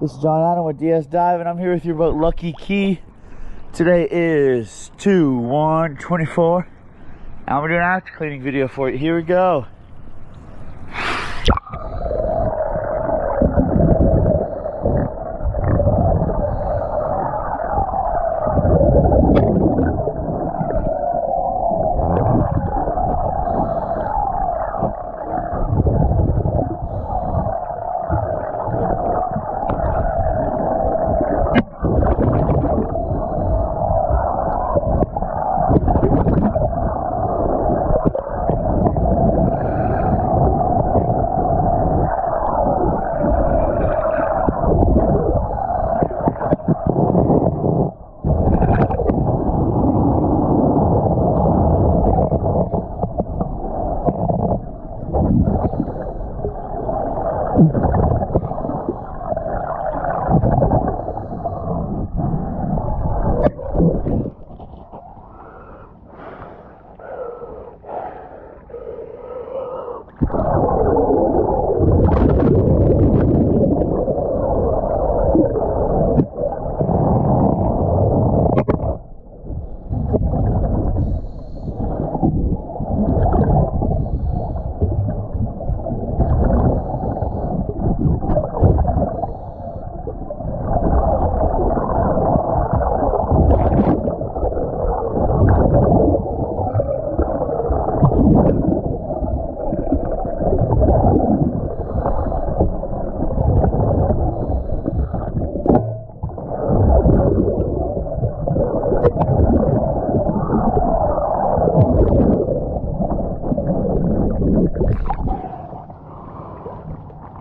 This is John Adam with DS Dive, and I'm here with your boat Lucky Key. Today is 2/1/24, and we're doing an after cleaning video for you. Here we go.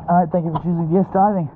Alright, thank you for choosing DS Diving.